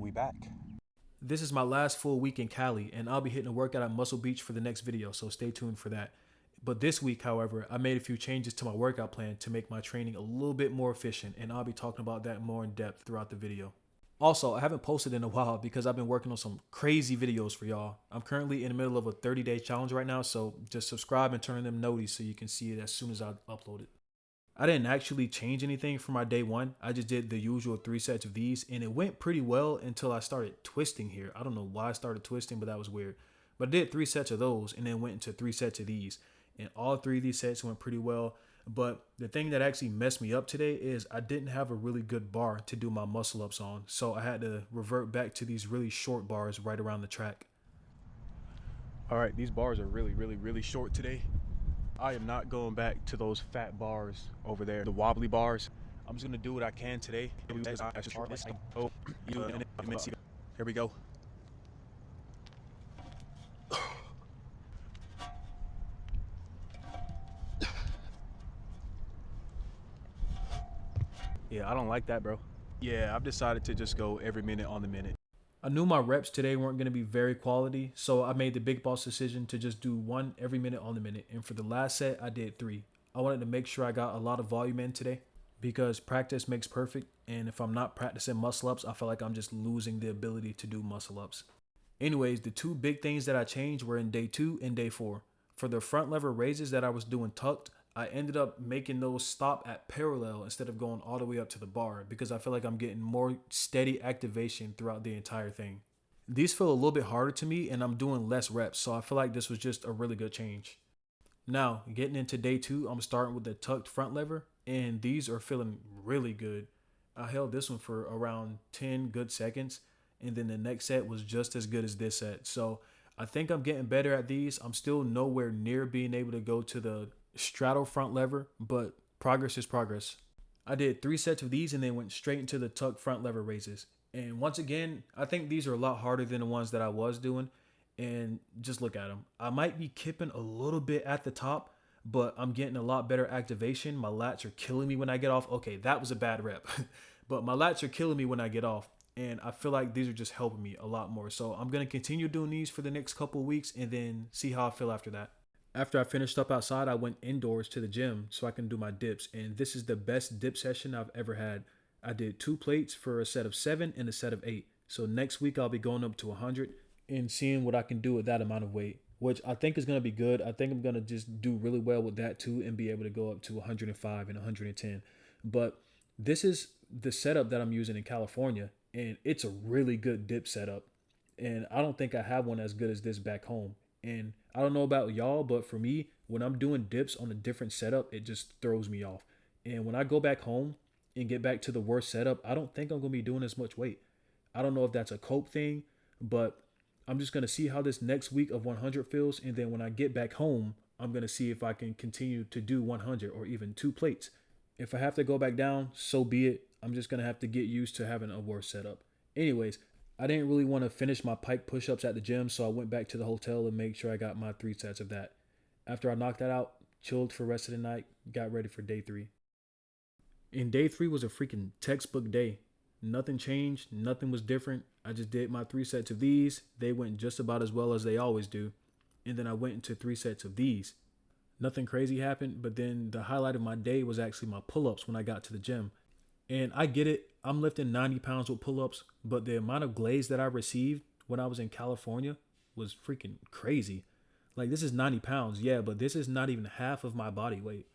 We back. This is my last full week in Cali, and I'll be hitting a workout at Muscle Beach for the next video, so stay tuned for that. But this week, however, I made a few changes to my workout plan to make my training a little bit more efficient, and I'll be talking about that more in depth throughout the video. Also, I haven't posted in a while because I've been working on some crazy videos for y'all. I'm currently in the middle of a 30-day challenge right now, so just subscribe and turn on them notices so you can see it as soon as I upload it. I didn't actually change anything for my day one. I just did the usual 3 sets of these, and it went pretty well until I started twisting here. I don't know why I started twisting, but that was weird. But I did 3 sets of those and then went into 3 sets of these. And all 3 of these sets went pretty well. But the thing that actually messed me up today is I didn't have a really good bar to do my muscle ups on. So I had to revert back to these really short bars right around the track. All right, these bars are really short today. I am not going back to those fat bars over there, the wobbly bars. I'm just gonna do what I can today. Here we go. Yeah, I don't like that, bro. Yeah, I've decided to just go every minute on the minute. I knew my reps today weren't going to be very quality, so I made the big boss decision to just do one every minute on the minute. And for the last set, I did 3. I wanted to make sure I got a lot of volume in today because practice makes perfect. And if I'm not practicing muscle ups, I feel like I'm just losing the ability to do muscle ups. Anyways, the 2 big things that I changed were in day 2 and day 4. For the front lever raises that I was doing tucked, I ended up making those stop at parallel instead of going all the way up to the bar because I feel like I'm getting more steady activation throughout the entire thing. These feel a little bit harder to me and I'm doing less reps, so I feel like this was just a really good change. Now, getting into day 2, I'm starting with the tucked front lever, and these are feeling really good. I held this one for around 10 good seconds, and then the next set was just as good as this set. So I think I'm getting better at these. I'm still nowhere near being able to go to the straddle front lever, but progress is progress. I did 3 sets of these and then went straight into the tuck front lever raises. And once again, I think these are a lot harder than the ones that I was doing. And just look at them. I might be kipping a little bit at the top, but I'm getting a lot better activation. My lats are killing me when I get off. Okay, that was a bad rep, but my lats are killing me when I get off. And I feel like these are just helping me a lot more. So I'm going to continue doing these for the next couple of weeks and then see how I feel after that. After I finished up outside, I went indoors to the gym so I can do my dips. And this is the best dip session I've ever had. I did 2 plates for a set of 7 and a set of 8. So next week I'll be going up to 100 and seeing what I can do with that amount of weight, which I think is going to be good. I think I'm going to just do really well with that too and be able to go up to 105 and 110. But this is the setup that I'm using in California, and it's a really good dip setup. And I don't think I have one as good as this back home. And I don't know about y'all, but for me, when I'm doing dips on a different setup, it just throws me off. And when I go back home and get back to the worst setup, I don't think I'm going to be doing as much weight. I don't know if that's a cope thing, but I'm just going to see how this next week of 100 feels. And then when I get back home, I'm going to see if I can continue to do 100 or even 2 plates. If I have to go back down, so be it. I'm just going to have to get used to having a worse setup. Anyways, I didn't really want to finish my pike push-ups at the gym, so I went back to the hotel and made sure I got my 3 sets of that. After I knocked that out, chilled for the rest of the night, got ready for day 3. And day 3 was a freaking textbook day. Nothing changed, nothing was different. I just did my 3 sets of these. They went just about as well as they always do. And then I went into 3 sets of these. Nothing crazy happened, but then the highlight of my day was actually my pull-ups when I got to the gym. And I get it, I'm lifting 90 pounds with pull-ups, but the amount of glaze that I received when I was in California was freaking crazy. Like, this is 90 pounds, yeah, but this is not even half of my body weight.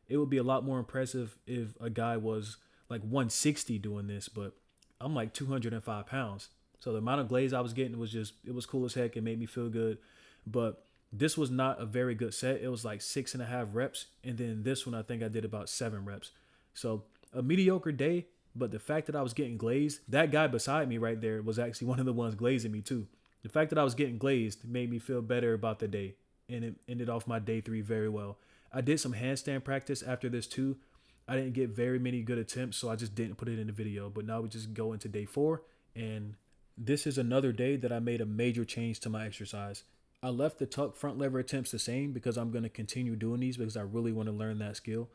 It would be a lot more impressive if a guy was like 160 doing this, but I'm like 205 pounds. So the amount of glaze I was getting was just, it was cool as heck. It made me feel good. But this was not a very good set. It was like 6.5 reps. And then this one, I think I did about 7 reps. So a mediocre day, but the fact that I was getting glazed, that guy beside me right there was actually one of the ones glazing me too. The fact that I was getting glazed made me feel better about the day, and it ended off my day 3 very well. I did some handstand practice after this too. I didn't get very many good attempts, so I just didn't put it in the video. But now we just go into day 4, and this is another day that I made a major change to my exercise. I left the tuck front lever attempts the same because I'm going to continue doing these because I really want to learn that skill.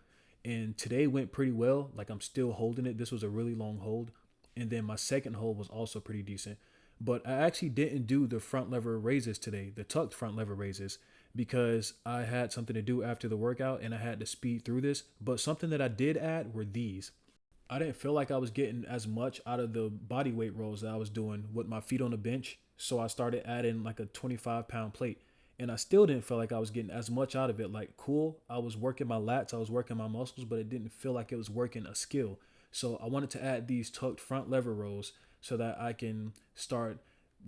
And today went pretty well. Like, I'm still holding it. This was a really long hold. And then my second hold was also pretty decent. But I actually didn't do the front lever raises today, the tucked front lever raises, because I had something to do after the workout and I had to speed through this. But something that I did add were these. I didn't feel like I was getting as much out of the body weight rolls that I was doing with my feet on the bench. So I started adding like a 25-pound plate. And I still didn't feel like I was getting as much out of it. Like, cool, I was working my lats, I was working my muscles, but it didn't feel like it was working a skill. So I wanted to add these tucked front lever rolls so that I can start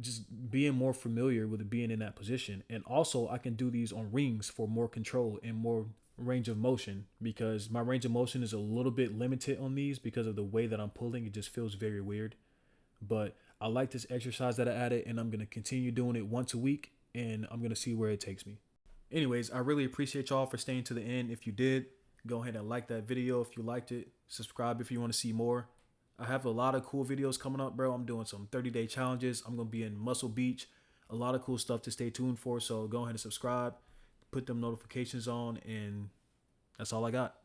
just being more familiar with being in that position. And also, I can do these on rings for more control and more range of motion, because my range of motion is a little bit limited on these because of the way that I'm pulling. It just feels very weird. But I like this exercise that I added, and I'm going to continue doing it once a week, and I'm going to see where it takes me. Anyways, I really appreciate y'all for staying to the end. If you did, go ahead and like that video if you liked it. Subscribe if you want to see more. I have a lot of cool videos coming up, bro. I'm doing some 30-day challenges. I'm going to be in Muscle Beach. A lot of cool stuff to stay tuned for. So go ahead and subscribe, put them notifications on, and that's all I got.